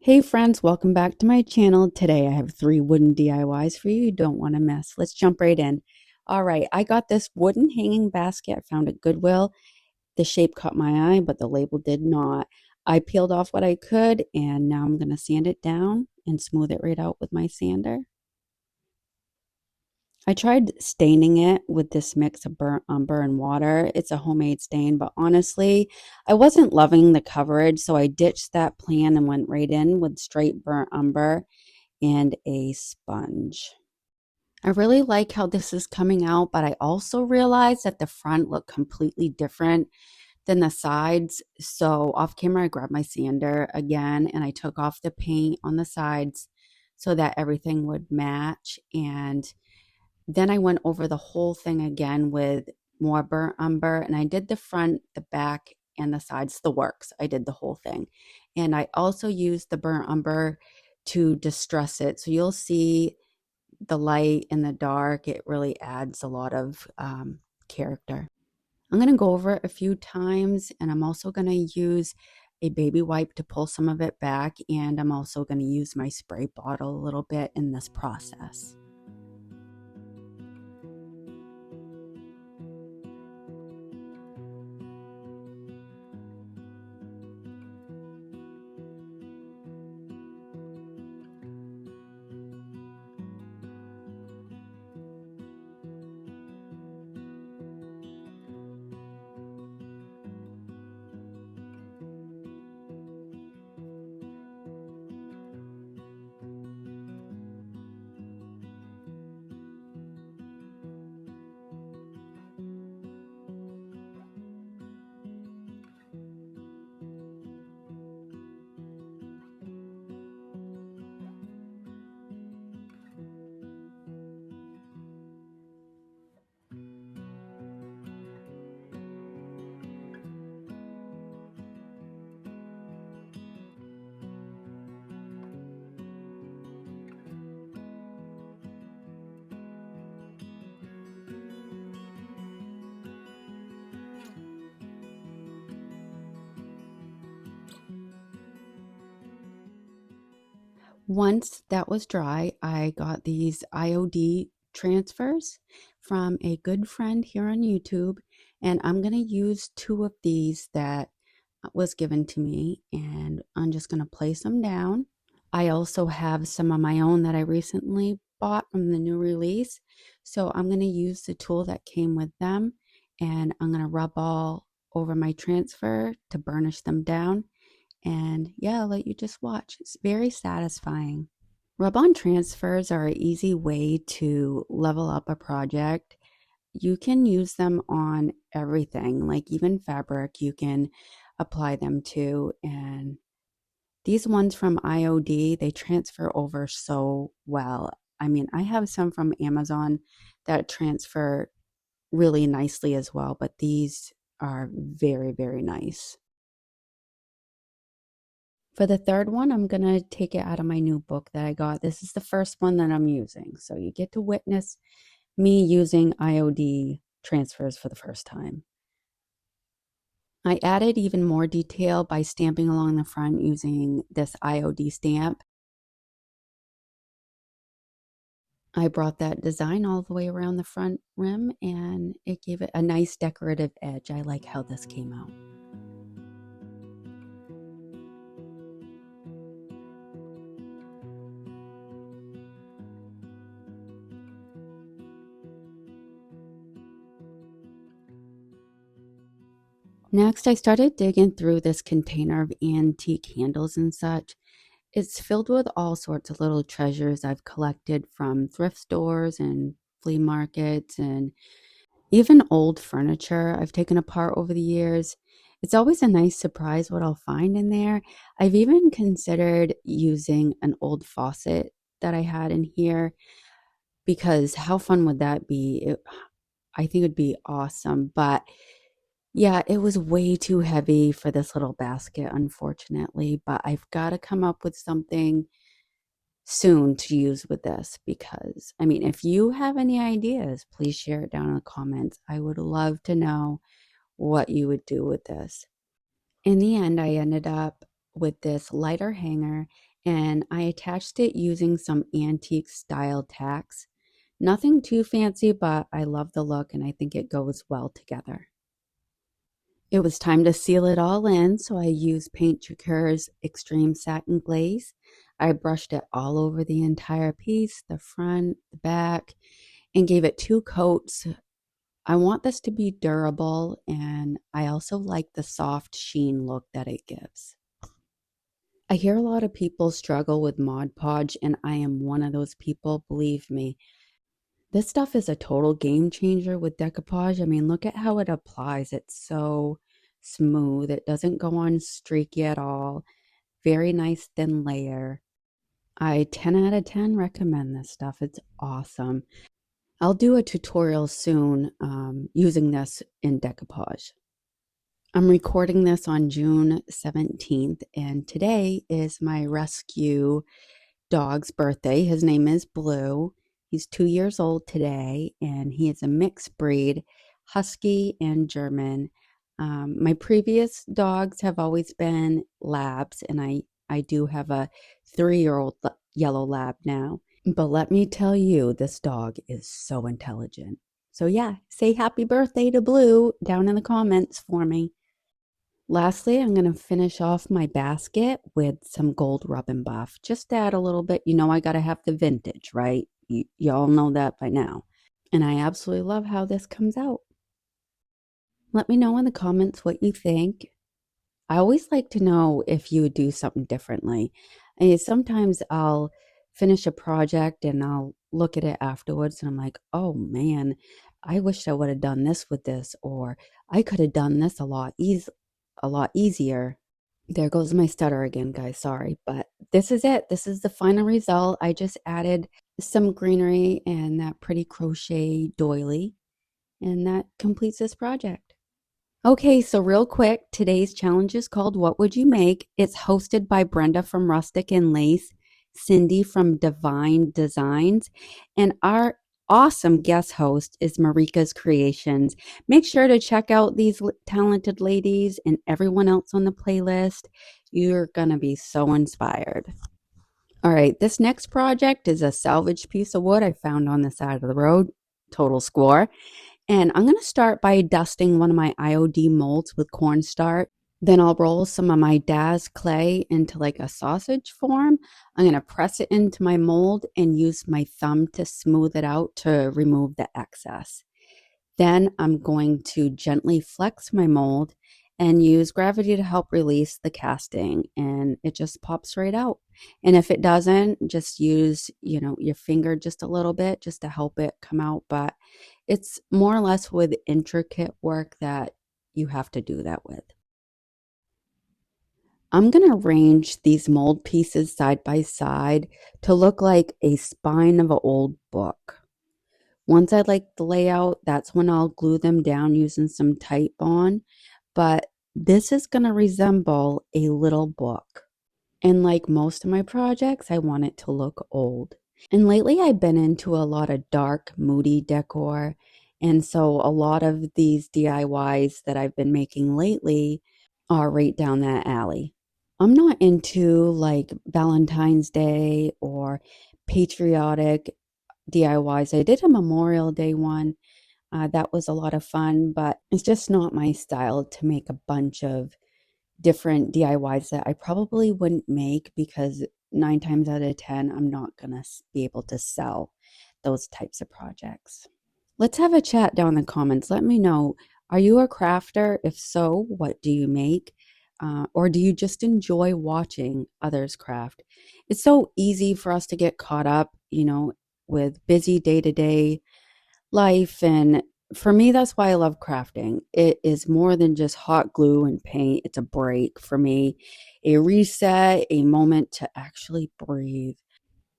Hey friends, welcome back to my channel. Today I have 3 wooden DIYs for you don't want to miss. Let's jump right in. All right, I got this wooden hanging basket I found at Goodwill. The shape caught my eye, but the label did not. I peeled off what I could and now I'm going to sand it down and smooth it right out with my sander. I tried staining it with this mix of burnt umber and water. It's a homemade stain, but honestly, I wasn't loving the coverage, so I ditched that plan and went right in with straight burnt umber and a sponge. I really like how this is coming out, but I also realized that the front looked completely different than the sides. So off camera, I grabbed my sander again and I took off the paint on the sides so that everything would match. And then I went over the whole thing again with more burnt umber, and I did the front, the back, and the sides, the works. I did the whole thing. And I also used the burnt umber to distress it. So you'll see the light and the dark. It really adds a lot of character. I'm going to go over it a few times, and I'm also going to use a baby wipe to pull some of it back, and I'm also going to use my spray bottle a little bit in this process. Once that was dry, I got these IOD transfers from a good friend here on YouTube, and I'm going to use 2 of these that was given to me, and I'm just going to place them down. I also have some of my own that I recently bought from the new release, so I'm going to use the tool that came with them, and I'm going to rub all over my transfer to burnish them down. And yeah, I'll let you just watch. It's very satisfying. Rub-on transfers are an easy way to level up a project. You can use them on everything, like even fabric you can apply them to. And these ones from IOD, they transfer over so well. I mean, I have some from Amazon that transfer really nicely as well, but these are very, very nice. For the third one, I'm going to take it out of my new book that I got. This is the first one that I'm using. So you get to witness me using IOD transfers for the first time. I added even more detail by stamping along the front using this IOD stamp. I brought that design all the way around the front rim and it gave it a nice decorative edge. I like how this came out. Next, I started digging through this container of antique candles and such. It's filled with all sorts of little treasures I've collected from thrift stores and flea markets and even old furniture I've taken apart over the years. It's always a nice surprise what I'll find in there. I've even considered using an old faucet that I had in here because how fun would that be? I think it would be awesome, but yeah, it was way too heavy for this little basket, unfortunately, but I've got to come up with something soon to use with this because, I mean, if you have any ideas, please share it down in the comments. I would love to know what you would do with this. In the end, I ended up with this lighter hanger, and I attached it using some antique style tacks. Nothing too fancy, but I love the look and I think it goes well together. It was time to seal it all in, so I used Paint Jocure's Extreme Satin Glaze. I brushed it all over the entire piece, the front, the back, and gave it 2 coats. I want this to be durable, and I also like the soft sheen look that it gives. I hear a lot of people struggle with Mod Podge, and I am one of those people, believe me. This stuff is a total game changer with decoupage. I mean, look at how it applies. It's so smooth. It doesn't go on streaky at all. Very nice thin layer. I 10 out of 10 recommend this stuff. It's awesome. I'll do a tutorial soon using this in decoupage. I'm recording this on June 17th, and today is my rescue dog's birthday. His name is Blue. He's 2 years old today, and he is a mixed breed, Husky and German. My previous dogs have always been labs, and I do have a 3-year-old yellow lab now. But let me tell you, this dog is so intelligent. So yeah, say happy birthday to Blue down in the comments for me. Lastly, I'm going to finish off my basket with some gold rub and buff. Just add a little bit. You know I got to have the vintage, right? Y'all know that by now. And I absolutely love how this comes out. Let me know in the comments what you think. I always like to know if you would do something differently. And sometimes I'll finish a project and I'll look at it afterwards and I'm like, oh man, I wish I would have done this with this, or I could have done this a lot easier. There goes my stutter again, guys. Sorry, but this is it. This is the final result. I just added some greenery and that pretty crochet doily, and that completes this project. Okay, so real quick, today's challenge is called What Would You Make? It's hosted by Brenda from Rustic and Lace, Cindy from Divine Designs, and our awesome guest host is Marika's Creations. Make sure to check out these talented ladies and everyone else on the playlist. You're going to be so inspired. All right, this next project is a salvaged piece of wood I found on the side of the road. Total score. And I'm going to start by dusting one of my IOD molds with cornstarch. Then I'll roll some of my Daz clay into like a sausage form. I'm going to press it into my mold and use my thumb to smooth it out to remove the excess. Then I'm going to gently flex my mold and use gravity to help release the casting, and it just pops right out. And if it doesn't, just use, your finger just a little bit just to help it come out. But it's more or less with intricate work that you have to do that with. I'm going to arrange these mold pieces side by side to look like a spine of an old book. Once I like the layout, that's when I'll glue them down using some tight bond. But this is going to resemble a little book. And like most of my projects, I want it to look old. And lately I've been into a lot of dark, moody decor. And so a lot of these DIYs that I've been making lately are right down that alley. I'm not into like Valentine's Day or patriotic DIYs. I did a Memorial Day one. That was a lot of fun, but it's just not my style to make a bunch of different DIYs that I probably wouldn't make, because 9 times out of 10, I'm not going to be able to sell those types of projects. Let's have a chat down in the comments. Let me know, are you a crafter? If so, what do you make? Or do you just enjoy watching others craft? It's so easy for us to get caught up, with busy day-to-day life. And for me, that's why I love crafting. It is more than just hot glue and paint. It's a break for me, a reset, a moment to actually breathe.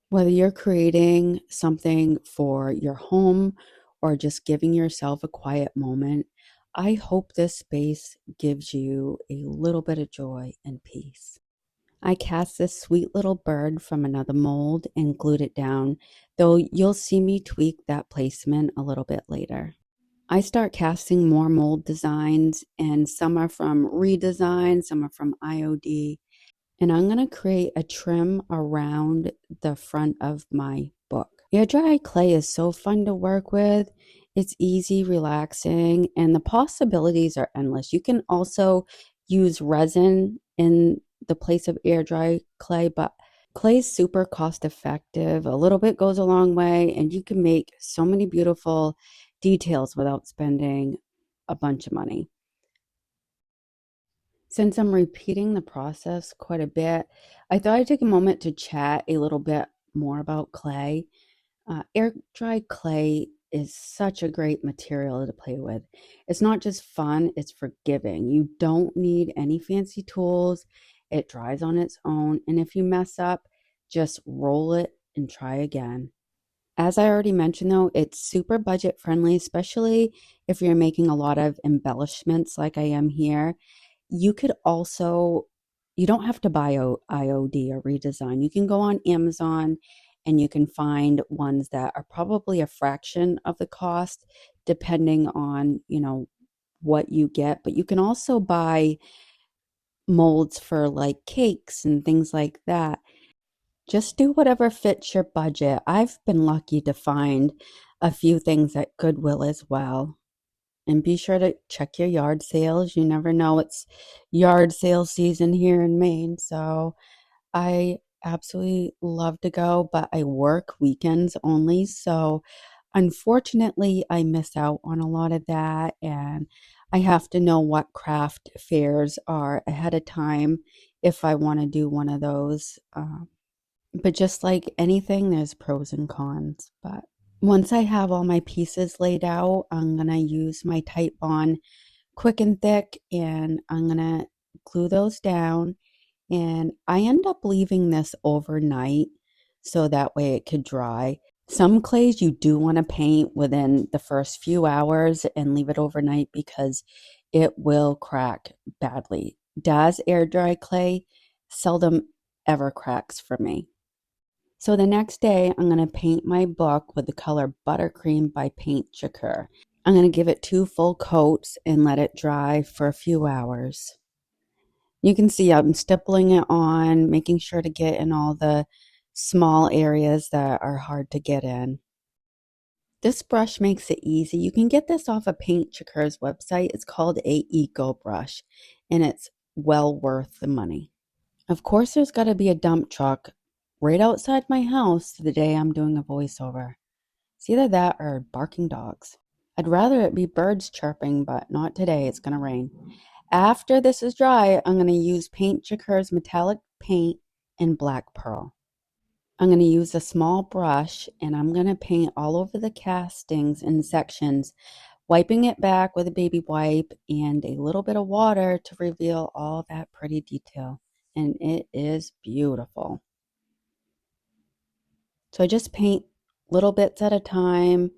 Whether you're creating something for your home or just giving yourself a quiet moment, I hope this space gives you a little bit of joy and peace. I cast this sweet little bird from another mold and glued it down, though you'll see me tweak that placement a little bit later. I start casting more mold designs, and some are from Redesign, some are from IOD. And I'm going to create a trim around the front of my book. Air dry clay is so fun to work with. It's easy, relaxing, and the possibilities are endless. You can also use resin in the place of air dry clay, but clay is super cost effective. A little bit goes a long way, and you can make so many beautiful details without spending a bunch of money. Since I'm repeating the process quite a bit, I thought I'd take a moment to chat a little bit more about clay. Air dry clay is such a great material to play with. It's not just fun, it's forgiving. You don't need any fancy tools. It dries on its own. And if you mess up, just roll it and try again. As I already mentioned, though, it's super budget friendly, especially if you're making a lot of embellishments like I am here. You could also, you don't have to buy IOD or redesign. You can go on Amazon and you can find ones that are probably a fraction of the cost depending on, what you get. But you can also buy molds for like cakes and things like that. Just do whatever fits your budget. I've been lucky to find a few things at Goodwill as well. And be sure to check your yard sales. You never know, it's yard sale season here in Maine. So I absolutely love to go, but I work weekends only. So unfortunately, I miss out on a lot of that. And I have to know what craft fairs are ahead of time if I want to do one of those. But just like anything, there's pros and cons. But once I have all my pieces laid out, I'm going to use my Titebond Quick and Thick and I'm going to glue those down. And I end up leaving this overnight so that way it could dry. Some clays you do want to paint within the first few hours and leave it overnight because it will crack badly. Daz air dry clay seldom ever cracks for me. So the next day, I'm going to paint my book with the color Buttercream by Paint Chacur. I'm going to give it 2 full coats and let it dry for a few hours. You can see I'm stippling it on, making sure to get in all the small areas that are hard to get in. This brush makes it easy. You can get this off of Paint Chacur's website. It's called a Eco Brush, and it's well worth the money. Of course, there's got to be a dump truck right outside my house the day I'm doing a voiceover. It's either that or barking dogs. I'd rather it be birds chirping, but not today. It's going to rain. After this is dry, I'm going to use Paint Chacur's metallic paint in black pearl. I'm going to use a small brush and I'm going to paint all over the castings in sections, wiping it back with a baby wipe and a little bit of water to reveal all that pretty detail. And it is beautiful. So I just paint little bits at a time,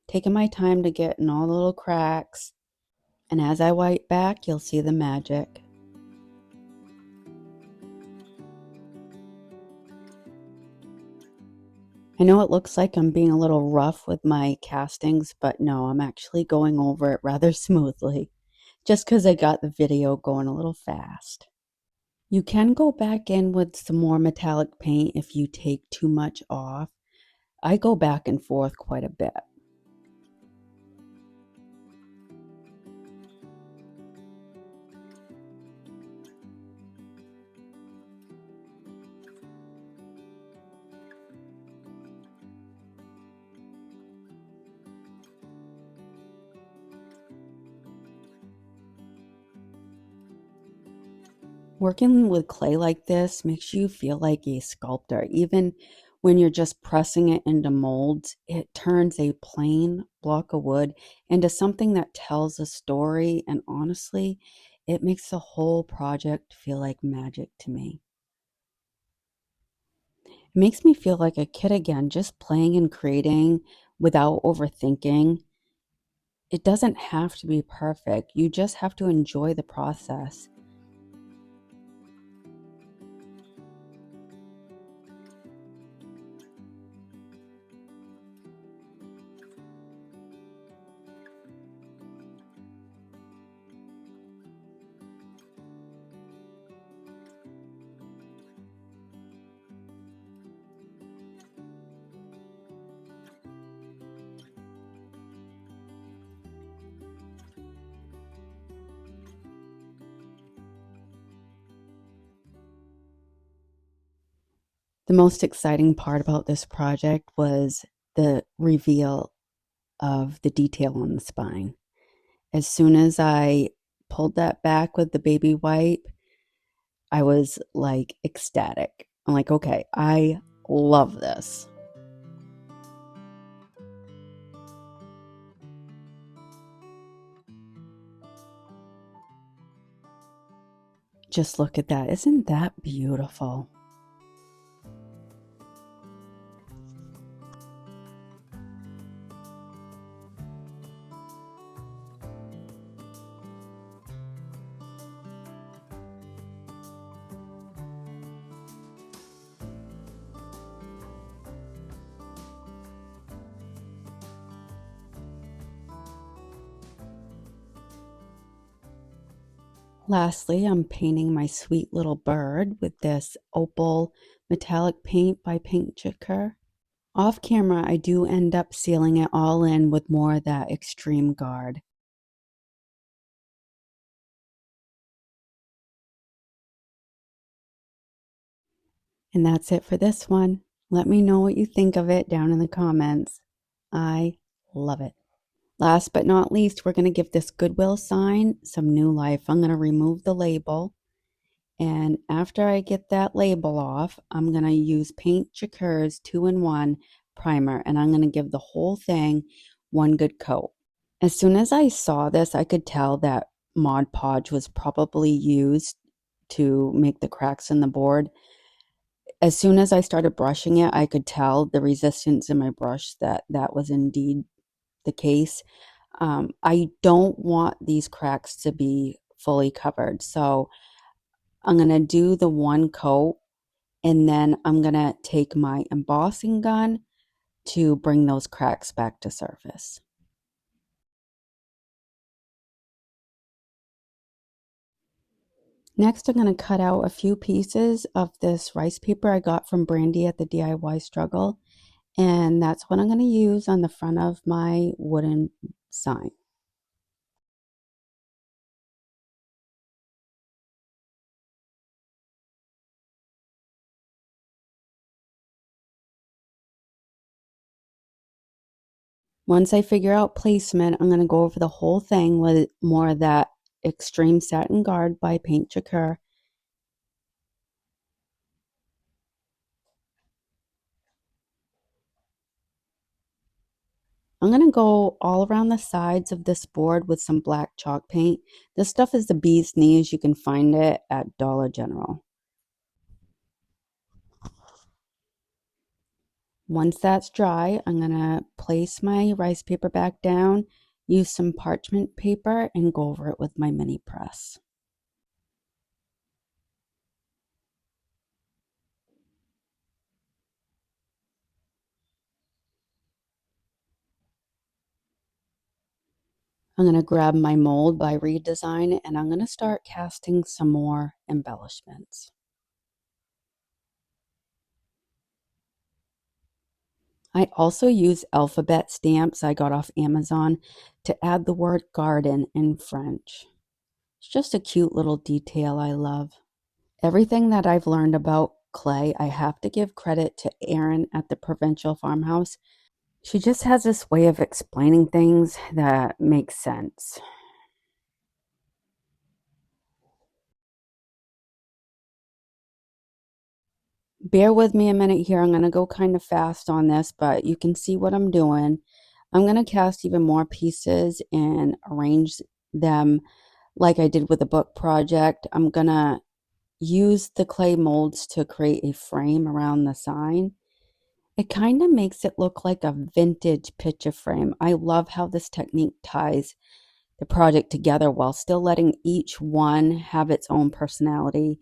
taking my time to get in all the little cracks. And as I wipe back, you'll see the magic. I know it looks like I'm being a little rough with my castings, but no, I'm actually going over it rather smoothly, just because I got the video going a little fast. You can go back in with some more metallic paint if you take too much off. I go back and forth quite a bit. Working with clay like this makes you feel like a sculptor. Even when you're just pressing it into molds, it turns a plain block of wood into something that tells a story. And honestly, it makes the whole project feel like magic to me. It makes me feel like a kid again, just playing and creating without overthinking. It doesn't have to be perfect. You just have to enjoy the process. The most exciting part about this project was the reveal of the detail on the spine. As soon as I pulled that back with the baby wipe, I was like ecstatic. I'm like, okay, I love this. Just look at that. Isn't that beautiful? Lastly, I'm painting my sweet little bird with this opal metallic paint by Paint Chicker. Off camera, I do end up sealing it all in with more of that extreme guard. And that's it for this one. Let me know what you think of it down in the comments. I love it. Last but not least, we're going to give this Goodwill sign some new life. I'm going to remove the label. And after I get that label off, I'm going to use Paint Chicker's 2-in-1 primer. And I'm going to give the whole thing one good coat. As soon as I saw this, I could tell that Mod Podge was probably used to make the cracks in the board. As soon as I started brushing it, I could tell the resistance in my brush that that was indeed the case. I don't want these cracks to be fully covered. So I'm going to do the one coat and then I'm going to take my embossing gun to bring those cracks back to surface. Next, I'm going to cut out a few pieces of this rice paper I got from Brandy at the DIY Struggle. And that's what I'm going to use on the front of my wooden sign. Once I figure out placement, I'm going to go over the whole thing with more of that Extreme Satin Guard by Paint Chicker. I'm going to go all around the sides of this board with some black chalk paint. This stuff is the bee's knees. You can find it at Dollar General. Once that's dry, I'm going to place my rice paper back down, use some parchment paper, and go over it with my mini press. I'm going to grab my mold by Redesign and I'm going to start casting some more embellishments. I also use alphabet stamps I got off Amazon to add the word garden in French. It's just a cute little detail I love. Everything that I've learned about clay, I have to give credit to Erin at the Provincial Farmhouse. She just has this way of explaining things that makes sense. Bear with me a minute here. I'm going to go kind of fast on this, but you can see what I'm doing. I'm going to cast even more pieces and arrange them like I did with the book project. I'm going to use the clay molds to create a frame around the sign. It kind of makes it look like a vintage picture frame. I love how this technique ties the project together while still letting each one have its own personality.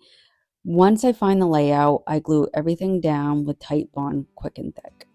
Once I find the layout, I glue everything down with Titebond quick and thick.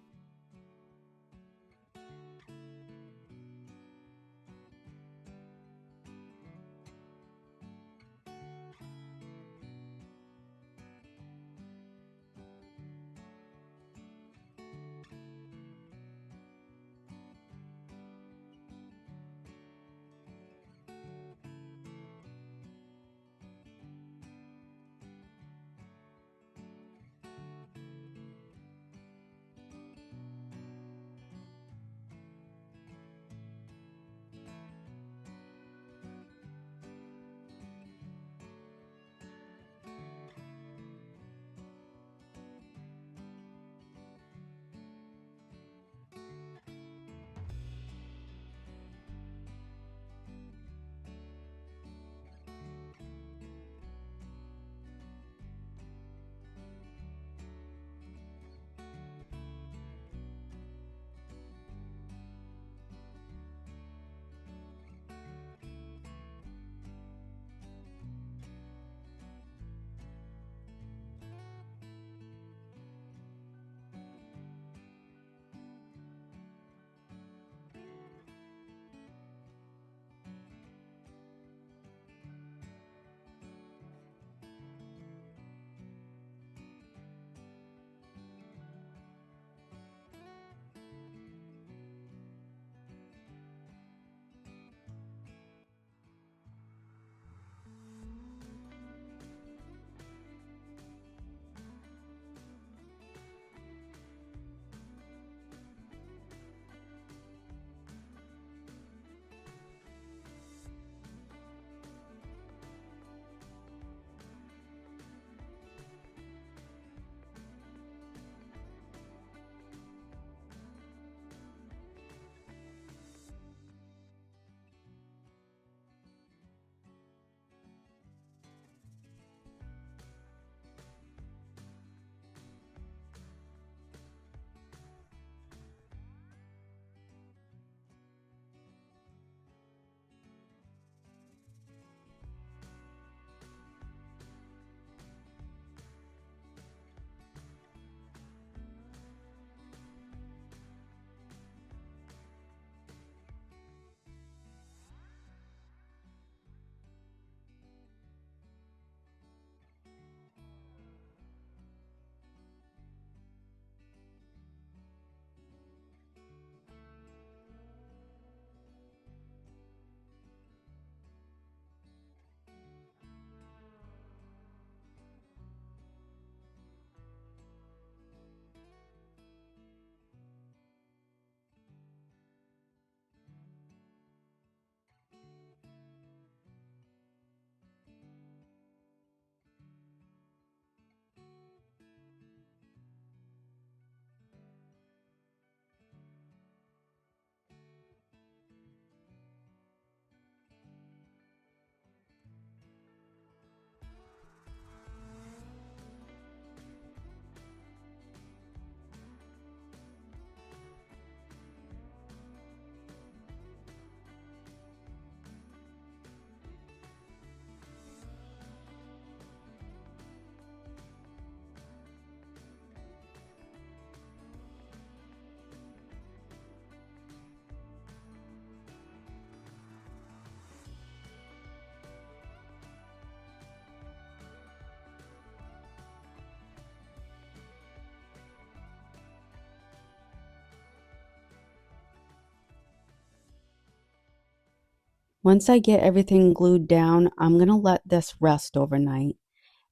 Once I get everything glued down, I'm going to let this rest overnight.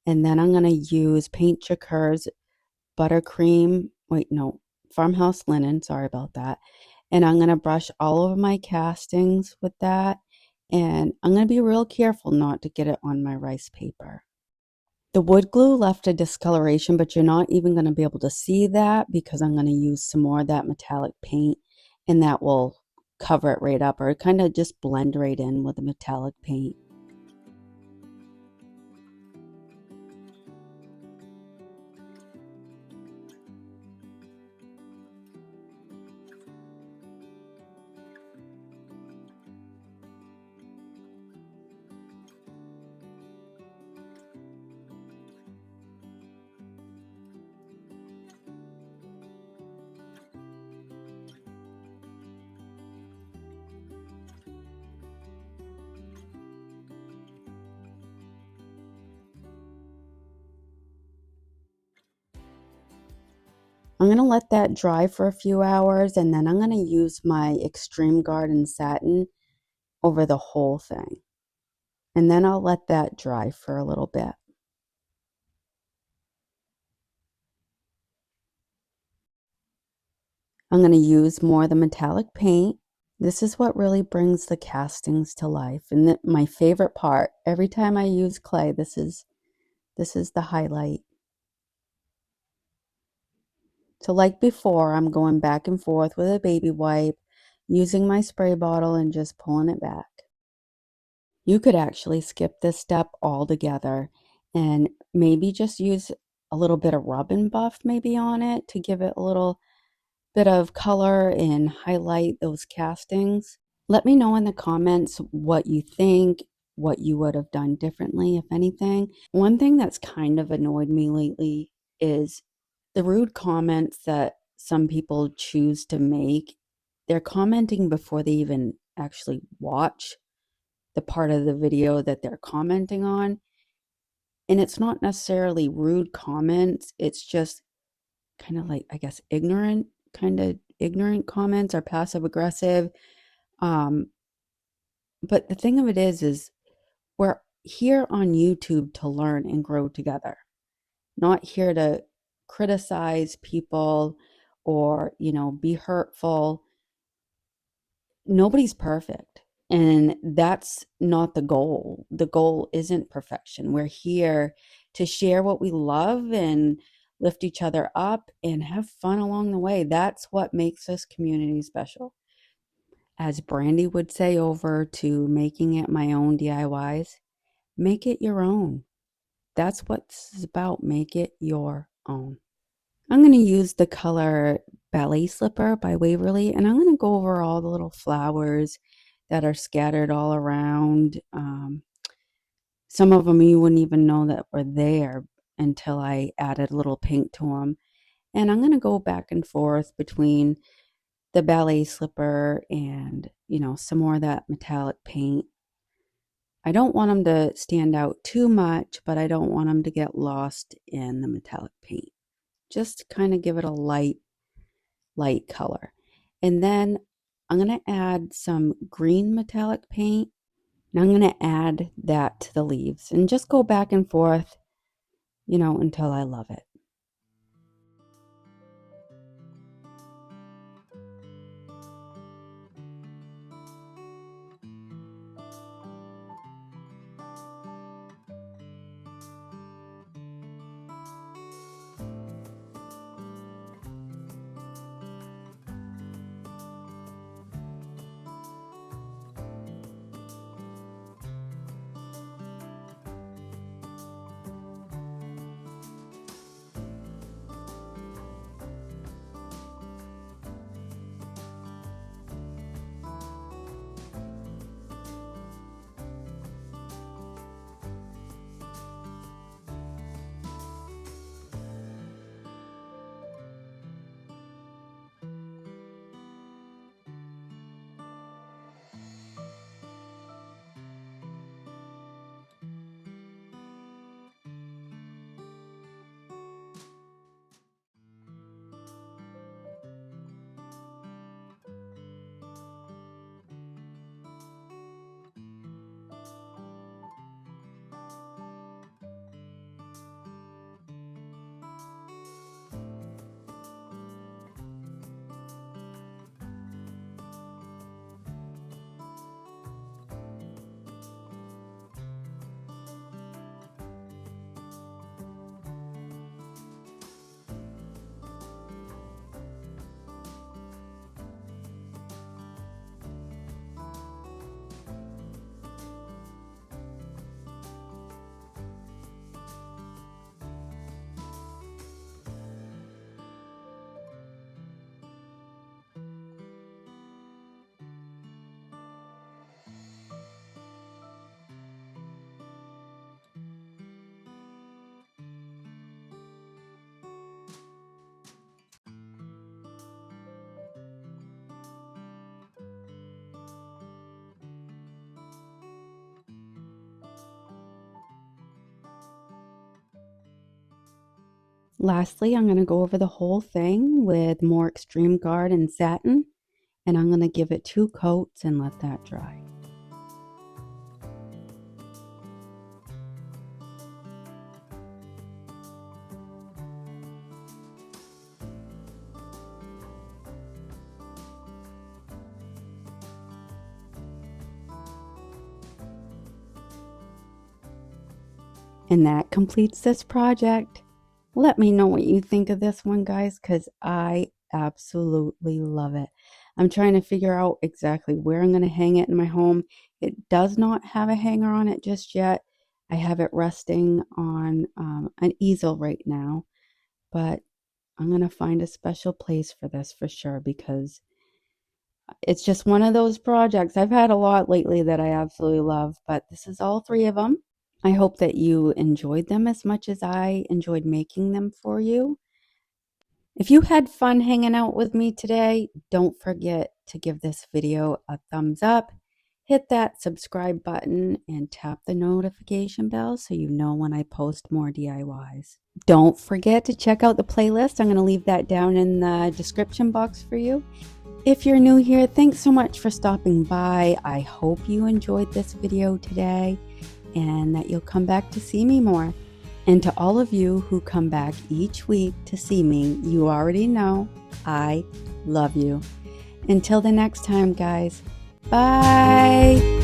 And then I'm going to use Paint Jacquard's buttercream, wait, no, farmhouse linen, sorry about that. And I'm going to brush all over my castings with that. And I'm going to be real careful not to get it on my rice paper. The wood glue left a discoloration, but you're not even going to be able to see that because I'm going to use some more of that metallic paint, and that will cover it right up, or kind of just blend right in with the metallic paint. I'm going to let that dry for a few hours, and then I'm going to use my Extreme Garden Satin over the whole thing. And then I'll let that dry for a little bit. I'm going to use more of the metallic paint. This is what really brings the castings to life. And my favorite part, every time I use clay, this is the highlight. So like before, I'm going back and forth with a baby wipe, using my spray bottle and just pulling it back. You could actually skip this step altogether and maybe just use a little bit of rub and buff maybe on it to give it a little bit of color and highlight those castings. Let me know in the comments what you think, what you would have done differently, if anything. One thing that's kind of annoyed me lately is the rude comments that some people choose to make. They're commenting before they even actually watch the part of the video that they're commenting on. And it's not necessarily rude comments, it's just kind of like, I guess, ignorant comments or passive aggressive. But the thing of it is we're here on YouTube to learn and grow together, not here to criticize people or, be hurtful. Nobody's perfect. And that's not the goal. The goal isn't perfection. We're here to share what we love and lift each other up and have fun along the way. That's what makes this community special. As Brandy would say over to Making It My Own DIYs, make it your own. That's what this is about. Make it your own. I'm going to use the color Ballet Slipper by Waverly, and I'm going to go over all the little flowers that are scattered all around. Some of them you wouldn't even know that were there until I added a little pink to them. And I'm going to go back and forth between the Ballet Slipper and, some more of that metallic paint. I don't want them to stand out too much, but I don't want them to get lost in the metallic paint. Just kind of give it a light color. And then I'm going to add some green metallic paint. And I'm going to add that to the leaves and just go back and forth, until I love it. Lastly, I'm going to go over the whole thing with more extreme garden satin, and I'm going to give it 2 coats and let that dry. And that completes this project. Let me know what you think of this one, guys, because I absolutely love it. I'm trying to figure out exactly where I'm going to hang it in my home. It does not have a hanger on it just yet. I have it resting on an easel right now, but I'm going to find a special place for this for sure because it's just one of those projects. I've had a lot lately that I absolutely love, but this is all 3 of them. I hope that you enjoyed them as much as I enjoyed making them for you. If you had fun hanging out with me today, don't forget to give this video a thumbs up, hit that subscribe button, and tap the notification bell so you know when I post more DIYs. Don't forget to check out the playlist. I'm going to leave that down in the description box for you. If you're new here, thanks so much for stopping by. I hope you enjoyed this video today and that you'll come back to see me more. And to all of you who come back each week to see me, you already know I love you. Until the next time, guys, bye.